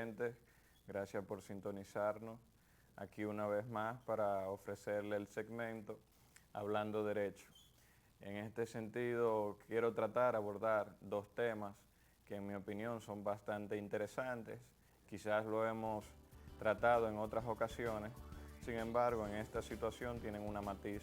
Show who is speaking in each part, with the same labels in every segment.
Speaker 1: oyentes, gracias por sintonizarnos aquí una vez más para ofrecerle el segmento Hablando Derecho. En este sentido, quiero abordar dos temas que en mi opinión son bastante interesantes. Quizás lo hemos tratado en otras ocasiones, sin embargo, en esta situación tienen una matiz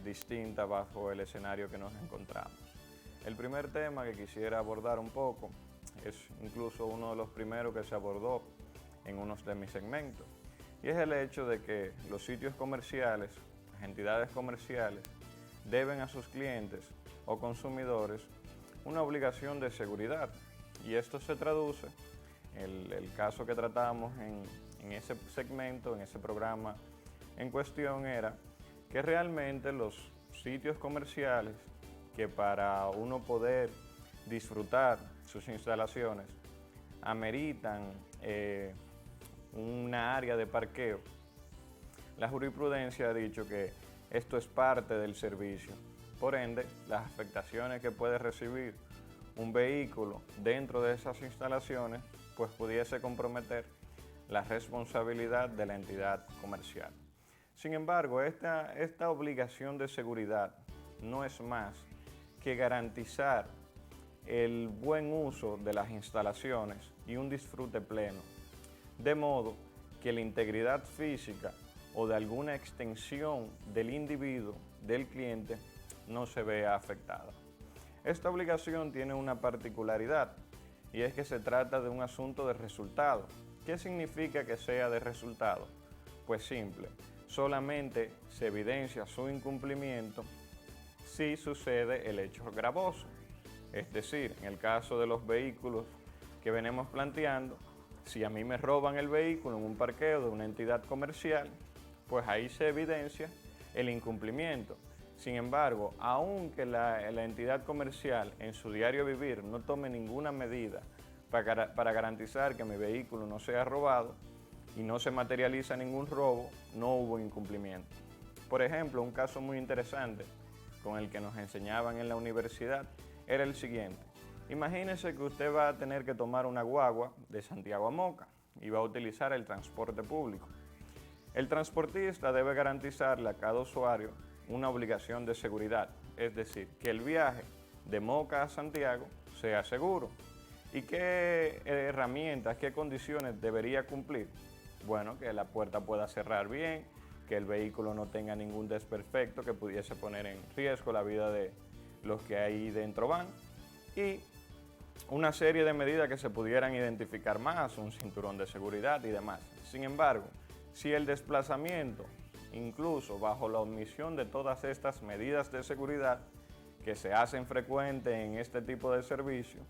Speaker 1: distinta bajo el escenario que nos encontramos. El primer tema que quisiera abordar un poco es incluso uno de los primeros que se abordó en uno de mis segmentos, y es el hecho de que los sitios comerciales, las entidades comerciales, deben a sus clientes o consumidores una obligación de seguridad, y esto se traduce, el caso que tratamos en ese segmento, en ese programa en cuestión, era que realmente los sitios comerciales, que para uno poder disfrutar sus instalaciones ameritan una área de parqueo, la jurisprudencia ha dicho que esto es parte del servicio. Por ende, las afectaciones que puede recibir un vehículo dentro de esas instalaciones pues pudiese comprometer la responsabilidad de la entidad comercial. Sin embargo, esta obligación de seguridad no es más que garantizar el buen uso de las instalaciones y un disfrute pleno, de modo que la integridad física o de alguna extensión del individuo, del cliente, no se vea afectada. Esta obligación tiene una particularidad, y es que se trata de un asunto de resultado. ¿Qué significa que sea de resultado? Pues simple, solamente se evidencia su incumplimiento si sucede el hecho gravoso. Es decir, en el caso de los vehículos que venimos planteando, si a mí me roban el vehículo en un parqueo de una entidad comercial, pues ahí se evidencia el incumplimiento. Sin embargo, aunque la entidad comercial en su diario vivir no tome ninguna medida para garantizar que mi vehículo no sea robado y no se materializa ningún robo, no hubo incumplimiento. Por ejemplo, un caso muy interesante con el que nos enseñaban en la universidad era el siguiente. Imagínese que usted va a tener que tomar una guagua de Santiago a Moca y va a utilizar el transporte público. El transportista debe garantizarle a cada usuario una obligación de seguridad, es decir, que el viaje de Moca a Santiago sea seguro. ¿Y qué herramientas, qué condiciones debería cumplir? Bueno, que la puerta pueda cerrar bien, que el vehículo no tenga ningún desperfecto que pudiese poner en riesgo la vida de los que ahí dentro van, y una serie de medidas que se pudieran identificar más, un cinturón de seguridad y demás. Sin embargo, si el desplazamiento, incluso bajo la omisión de todas estas medidas de seguridad que se hacen frecuentes en este tipo de servicio,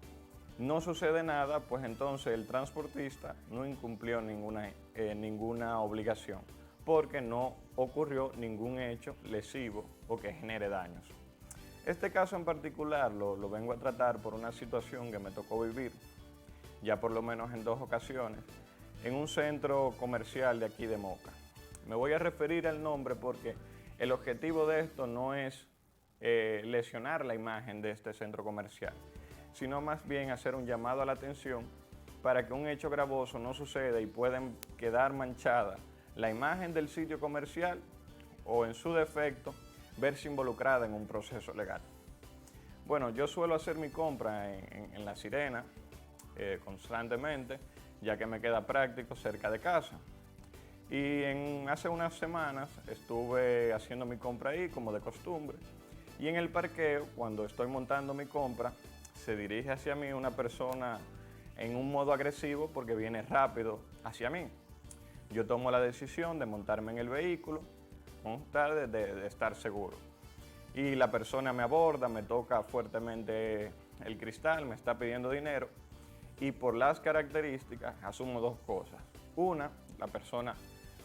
Speaker 1: no sucede nada, pues entonces el transportista no incumplió ninguna obligación, porque no ocurrió ningún hecho lesivo o que genere daños. Este caso en particular lo vengo a tratar por una situación que me tocó vivir, ya por lo menos en dos ocasiones, en un centro comercial de aquí de Moca. Me voy a referir al nombre porque el objetivo de esto no es lesionar la imagen de este centro comercial, sino más bien hacer un llamado a la atención para que un hecho gravoso no suceda y pueden quedar manchada la imagen del sitio comercial o, en su defecto, verse involucrada en un proceso legal. Bueno, yo suelo hacer mi compra en La Sirena constantemente, ya que me queda práctico cerca de casa. Y hace unas semanas estuve haciendo mi compra ahí, como de costumbre. Y en el parqueo, cuando estoy montando mi compra, se dirige hacia mí una persona en un modo agresivo porque viene rápido hacia mí. Yo tomo la decisión de montarme en el vehículo con tal de estar seguro. Y la persona me aborda, me toca fuertemente el cristal, me está pidiendo dinero. Y por las características asumo dos cosas. Una, la persona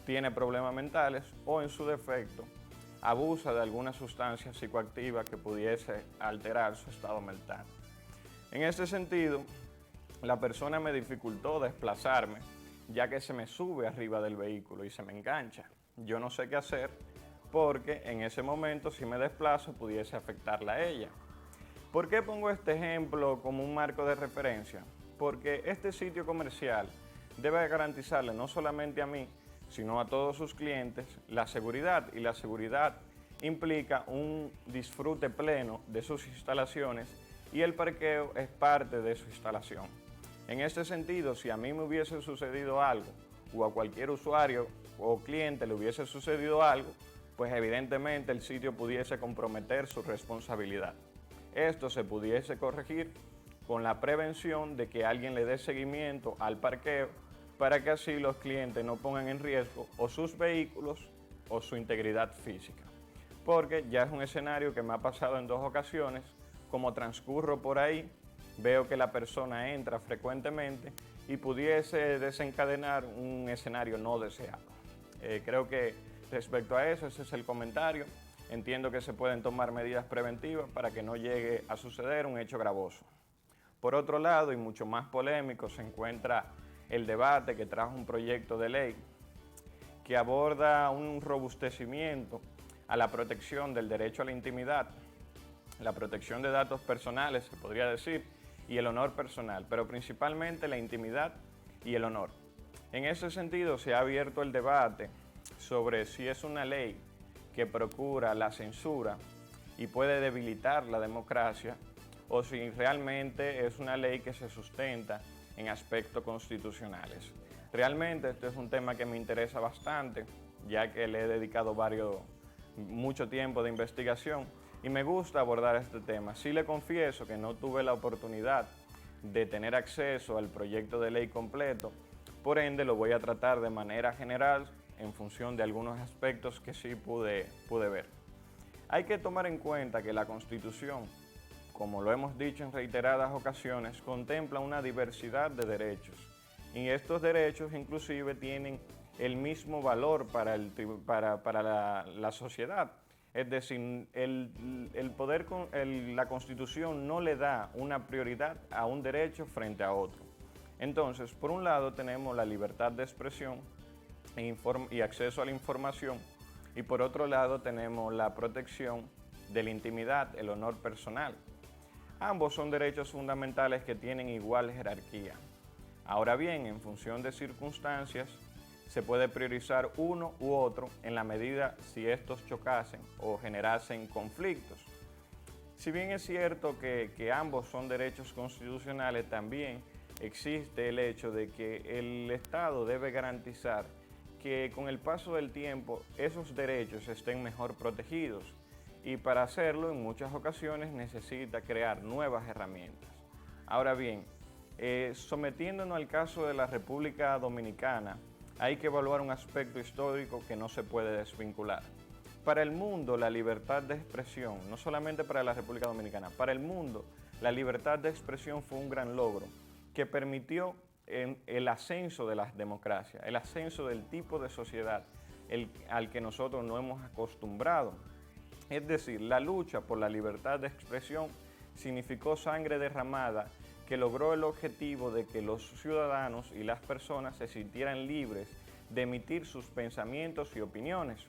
Speaker 1: tiene problemas mentales o, en su defecto, abusa de alguna sustancia psicoactiva que pudiese alterar su estado mental. En este sentido, la persona me dificultó desplazarme, ya que se me sube arriba del vehículo y se me engancha. Yo no sé qué hacer porque en ese momento, si me desplazo, pudiese afectarla a ella. ¿Por qué pongo este ejemplo como un marco de referencia? Porque este sitio comercial debe garantizarle no solamente a mí, sino a todos sus clientes la seguridad, y la seguridad implica un disfrute pleno de sus instalaciones y el parqueo es parte de su instalación. En este sentido, si a mí me hubiese sucedido algo o a cualquier usuario o cliente le hubiese sucedido algo, pues evidentemente el sitio pudiese comprometer su responsabilidad. Esto se pudiese corregir con la prevención de que alguien le dé seguimiento al parqueo para que así los clientes no pongan en riesgo o sus vehículos o su integridad física. Porque ya es un escenario que me ha pasado en 2 ocasiones, como transcurro por ahí, veo que la persona entra frecuentemente y pudiese desencadenar un escenario no deseado. Creo que respecto a eso, ese es el comentario. Entiendo que se pueden tomar medidas preventivas para que no llegue a suceder un hecho gravoso. Por otro lado, y mucho más polémico, se encuentra el debate que trajo un proyecto de ley que aborda un robustecimiento a la protección del derecho a la intimidad, la protección de datos personales, se podría decir, y el honor personal, pero principalmente la intimidad y el honor. En ese sentido, se ha abierto el debate sobre si es una ley que procura la censura y puede debilitar la democracia, o si realmente es una ley que se sustenta en aspectos constitucionales. Realmente este es un tema que me interesa bastante, ya que le he dedicado mucho tiempo de investigación y me gusta abordar este tema. Sí le confieso que no tuve la oportunidad de tener acceso al proyecto de ley completo, por ende lo voy a tratar de manera general en función de algunos aspectos que sí pude ver. Hay que tomar en cuenta que la Constitución, como lo hemos dicho en reiteradas ocasiones, contempla una diversidad de derechos y estos derechos inclusive tienen el mismo valor para la sociedad. Es decir, la Constitución no le da una prioridad a un derecho frente a otro. Entonces, por un lado tenemos la libertad de expresión y acceso a la información, y por otro lado tenemos la protección de la intimidad, el honor personal. Ambos son derechos fundamentales que tienen igual jerarquía. Ahora bien, en función de circunstancias, se puede priorizar uno u otro en la medida si estos chocasen o generasen conflictos. Si bien es cierto que ambos son derechos constitucionales, también existe el hecho de que el Estado debe garantizar que con el paso del tiempo esos derechos estén mejor protegidos, y para hacerlo en muchas ocasiones necesita crear nuevas herramientas. Ahora bien, sometiéndonos al caso de la República Dominicana, hay que evaluar un aspecto histórico que no se puede desvincular. Para el mundo, la libertad de expresión, no solamente para la República Dominicana, para el mundo, la libertad de expresión fue un gran logro que permitió el ascenso de las democracias, el ascenso del tipo de sociedad al que nosotros no hemos acostumbrado. Es decir, la lucha por la libertad de expresión significó sangre derramada que logró el objetivo de que los ciudadanos y las personas se sintieran libres de emitir sus pensamientos y opiniones.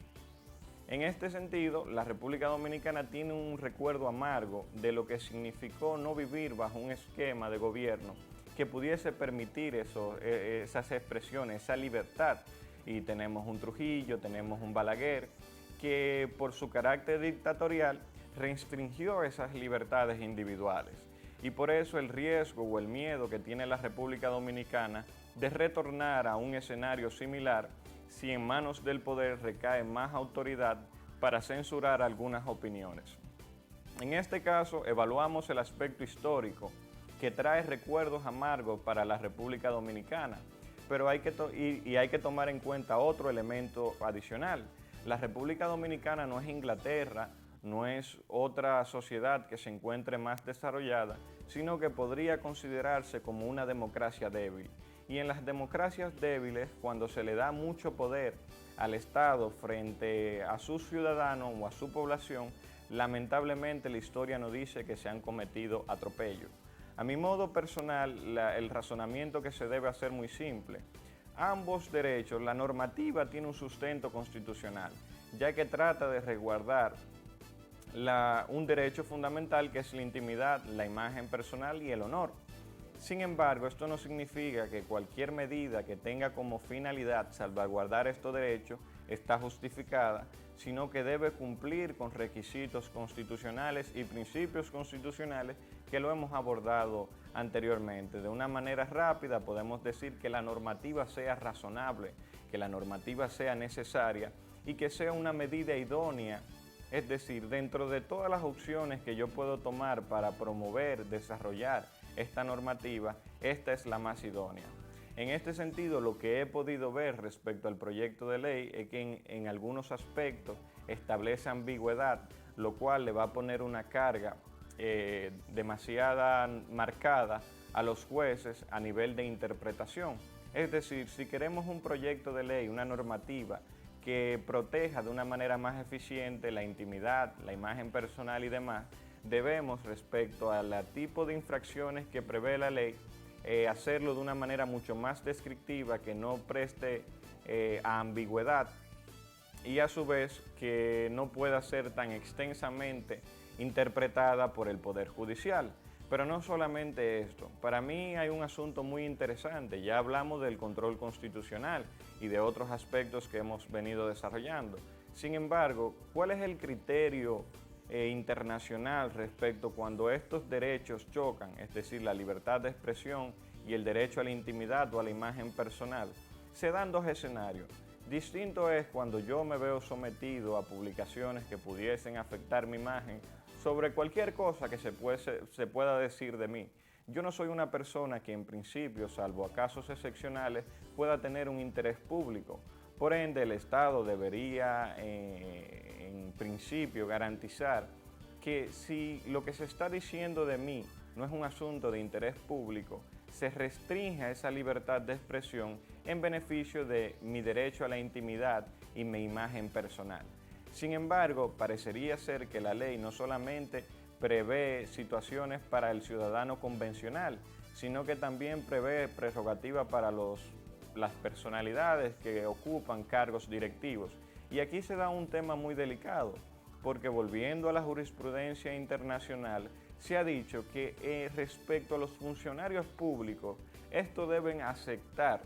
Speaker 1: En este sentido, la República Dominicana tiene un recuerdo amargo de lo que significó no vivir bajo un esquema de gobierno que pudiese permitir esas expresiones, esa libertad. Y tenemos un Trujillo, tenemos un Balaguer, que por su carácter dictatorial restringió esas libertades individuales. Y por eso el riesgo o el miedo que tiene la República Dominicana de retornar a un escenario similar si en manos del poder recae más autoridad para censurar algunas opiniones. En este caso, evaluamos el aspecto histórico que trae recuerdos amargos para la República Dominicana, pero hay que tomar en cuenta otro elemento adicional. La República Dominicana no es Inglaterra, no es otra sociedad que se encuentre más desarrollada, sino que podría considerarse como una democracia débil. Y en las democracias débiles, cuando se le da mucho poder al Estado frente a sus ciudadanos o a su población, lamentablemente la historia nos dice que se han cometido atropellos. A mi modo personal, el razonamiento que se debe hacer muy simple. Ambos derechos, la normativa tiene un sustento constitucional, ya que trata de resguardar un derecho fundamental que es la intimidad, la imagen personal y el honor. Sin embargo, esto no significa que cualquier medida que tenga como finalidad salvaguardar estos derechos está justificada, sino que debe cumplir con requisitos constitucionales y principios constitucionales que lo hemos abordado anteriormente. De una manera rápida podemos decir que la normativa sea razonable, que la normativa sea necesaria y que sea una medida idónea. Es decir, dentro de todas las opciones que yo puedo tomar para promover, desarrollar esta normativa, esta es la más idónea. En este sentido, lo que he podido ver respecto al proyecto de ley es que en algunos aspectos establece ambigüedad, lo cual le va a poner una carga demasiada marcada a los jueces a nivel de interpretación. Es decir, si queremos un proyecto de ley, una normativa que proteja de una manera más eficiente la intimidad, la imagen personal y demás, debemos, respecto al tipo de infracciones que prevé la ley, hacerlo de una manera mucho más descriptiva, que no preste a ambigüedad y a su vez que no pueda ser tan extensamente interpretada por el Poder Judicial. Pero no solamente esto, para mí hay un asunto muy interesante, ya hablamos del control constitucional y de otros aspectos que hemos venido desarrollando. Sin embargo, ¿cuál es el criterio internacional respecto cuando estos derechos chocan, es decir, la libertad de expresión y el derecho a la intimidad o a la imagen personal? Se dan dos escenarios. Distinto es cuando yo me veo sometido a publicaciones que pudiesen afectar mi imagen sobre cualquier cosa que se pueda decir de mí. Yo no soy una persona que en principio, salvo a casos excepcionales, pueda tener un interés público. Por ende, el Estado debería, en principio, garantizar que si lo que se está diciendo de mí no es un asunto de interés público, se restrinja esa libertad de expresión en beneficio de mi derecho a la intimidad y mi imagen personal. Sin embargo, parecería ser que la ley no solamente prevé situaciones para el ciudadano convencional, sino que también prevé prerrogativas para las personalidades que ocupan cargos directivos. Y aquí se da un tema muy delicado, porque volviendo a la jurisprudencia internacional, se ha dicho que respecto a los funcionarios públicos, estos deben aceptar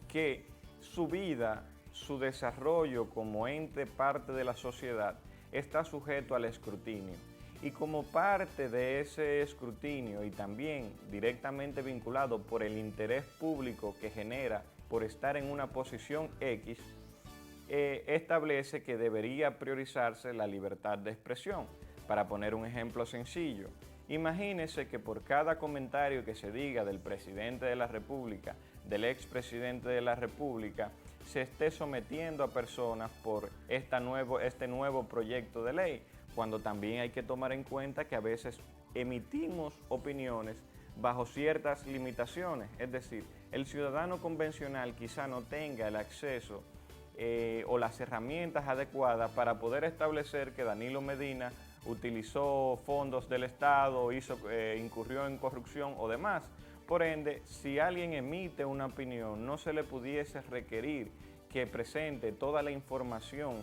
Speaker 1: que su vida, su desarrollo como ente parte de la sociedad está sujeto al escrutinio. Y como parte de ese escrutinio y también directamente vinculado por el interés público que genera por estar en una posición X, establece que debería priorizarse la libertad de expresión. Para poner un ejemplo sencillo, imagínese que por cada comentario que se diga del presidente de la República, del expresidente de la República, se esté sometiendo a personas por este nuevo proyecto de ley, cuando también hay que tomar en cuenta que a veces emitimos opiniones bajo ciertas limitaciones. Es decir, el ciudadano convencional quizá no tenga el acceso o las herramientas adecuadas para poder establecer que Danilo Medina utilizó fondos del Estado, incurrió en corrupción o demás. Por ende, si alguien emite una opinión, no se le pudiese requerir que presente toda la información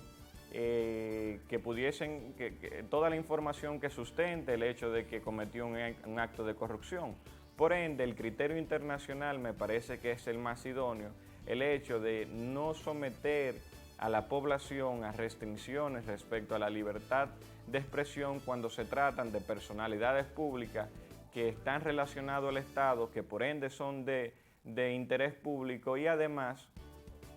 Speaker 1: toda la información que sustente el hecho de que cometió un acto de corrupción. Por ende, el criterio internacional me parece que es el más idóneo, el hecho de no someter a la población a restricciones respecto a la libertad de expresión cuando se tratan de personalidades públicas que están relacionadas al Estado, que por ende son de interés público, y además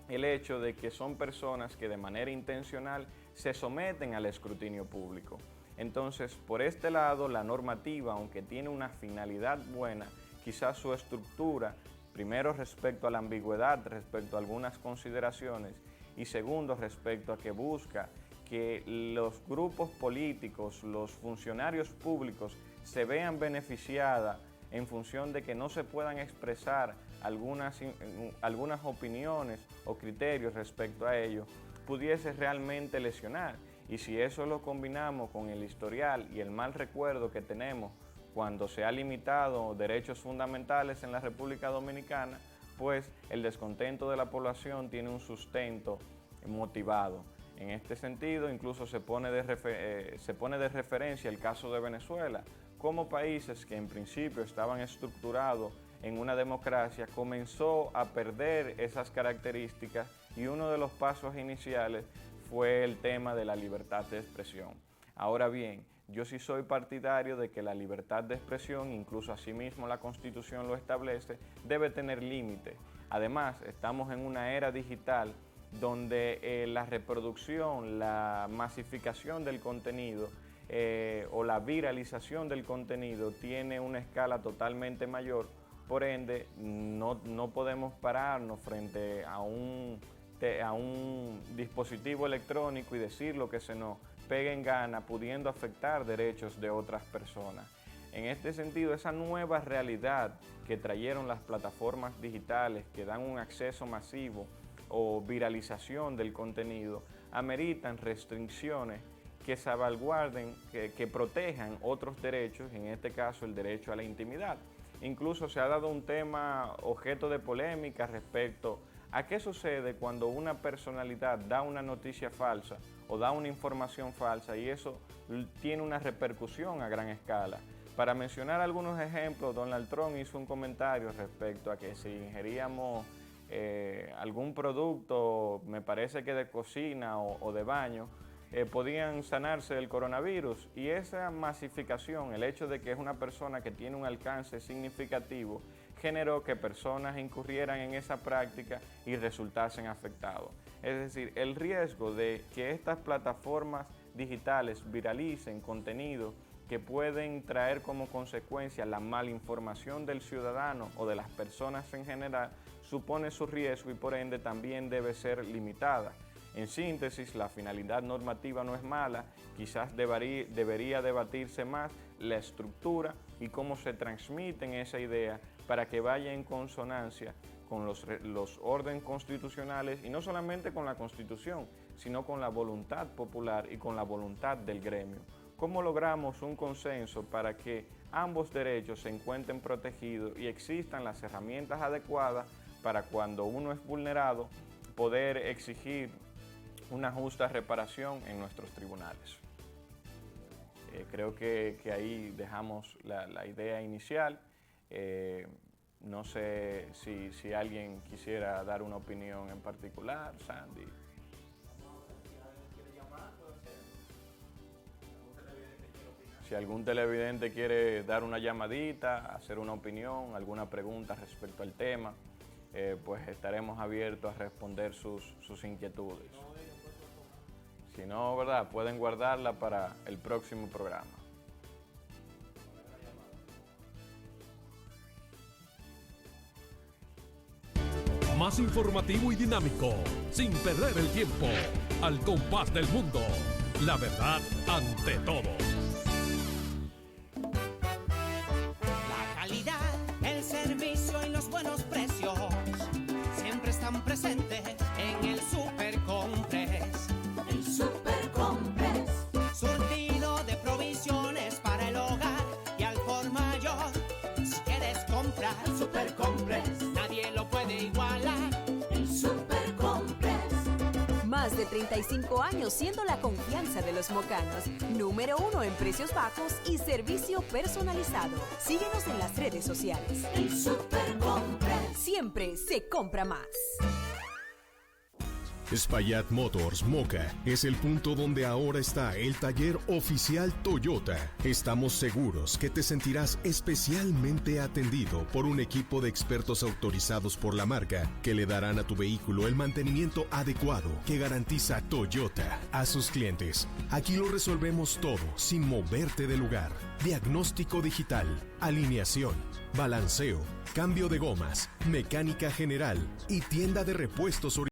Speaker 1: el hecho de que son personas que de manera intencional se someten al escrutinio público. Entonces, por este lado, la normativa, aunque tiene una finalidad buena, quizás su estructura, primero respecto a la ambigüedad, respecto a algunas consideraciones, y segundo respecto a que busca que los grupos políticos, los funcionarios públicos se vean beneficiadas en función de que no se puedan expresar algunas opiniones o criterios respecto a ello, pudiese realmente lesionar. Y si eso lo combinamos con el historial y el mal recuerdo que tenemos cuando se ha limitado derechos fundamentales en la República Dominicana, pues el descontento de la población tiene un sustento motivado. En este sentido, incluso se pone de referencia el caso de Venezuela, cómo países que en principio estaban estructurados en una democracia comenzó a perder esas características, y uno de los pasos iniciales fue el tema de la libertad de expresión. Ahora bien, yo sí soy partidario de que la libertad de expresión, incluso asimismo la Constitución lo establece, debe tener límite. Además, estamos en una era digital donde la reproducción, la masificación del contenido o la viralización del contenido tiene una escala totalmente mayor. Por ende, no podemos pararnos frente a un dispositivo electrónico y decir lo que se nos pegue en gana, pudiendo afectar derechos de otras personas. En este sentido, esa nueva realidad que trajeron las plataformas digitales, que dan un acceso masivo o viralización del contenido, ameritan restricciones que salvaguarden, que protejan otros derechos, en este caso el derecho a la intimidad. Incluso se ha dado un tema objeto de polémica respecto a qué sucede cuando una personalidad da una noticia falsa o da una información falsa, y eso tiene una repercusión a gran escala. Para mencionar algunos ejemplos, Donald Trump hizo un comentario respecto a que si ingeríamos algún producto, me parece que de cocina o de baño, podían sanarse del coronavirus, y esa masificación, el hecho de que es una persona que tiene un alcance significativo, generó que personas incurrieran en esa práctica y resultasen afectados. Es decir, el riesgo de que estas plataformas digitales viralicen contenido que pueden traer como consecuencia la malinformación del ciudadano o de las personas en general, supone su riesgo y por ende también debe ser limitada. En síntesis, la finalidad normativa no es mala, quizás debería debatirse más la estructura y cómo se transmiten esa idea para que vaya en consonancia con los órdenes constitucionales, y no solamente con la Constitución, sino con la voluntad popular y con la voluntad del gremio. ¿Cómo logramos un consenso para que ambos derechos se encuentren protegidos y existan las herramientas adecuadas para, cuando uno es vulnerado, poder exigir una justa reparación en nuestros tribunales? Creo que ahí dejamos la idea inicial. No sé si alguien quisiera dar una opinión en particular, Sandy. Si algún televidente quiere dar una llamadita, hacer una opinión, alguna pregunta respecto al tema, pues estaremos abiertos a responder sus inquietudes. Si no, ¿verdad?, pueden guardarla para el próximo programa.
Speaker 2: Más informativo y dinámico, sin perder el tiempo, al compás del mundo. La verdad ante todo.
Speaker 3: La calidad, el servicio y los buenos precios siempre están presentes en el Super Compres.
Speaker 4: El Super Compres.
Speaker 3: Surtido de provisiones para el hogar y al por mayor. Si quieres comprar
Speaker 4: El Super Compres.
Speaker 3: nadie lo puede igualar.
Speaker 4: El Super Compres.
Speaker 5: Más de 35 años siendo la confianza de los mocanos. Número 1 en precios bajos y servicio personalizado. Síguenos en las redes sociales.
Speaker 4: El Super Compres.
Speaker 5: Siempre se compra más.
Speaker 6: Spayat Motors Moca es el punto donde ahora está el taller oficial Toyota. Estamos seguros que te sentirás especialmente atendido por un equipo de expertos autorizados por la marca que le darán a tu vehículo el mantenimiento adecuado que garantiza Toyota a sus clientes. Aquí lo resolvemos todo sin moverte de lugar. Diagnóstico digital, alineación, balanceo, cambio de gomas, mecánica general y tienda de repuestos originales.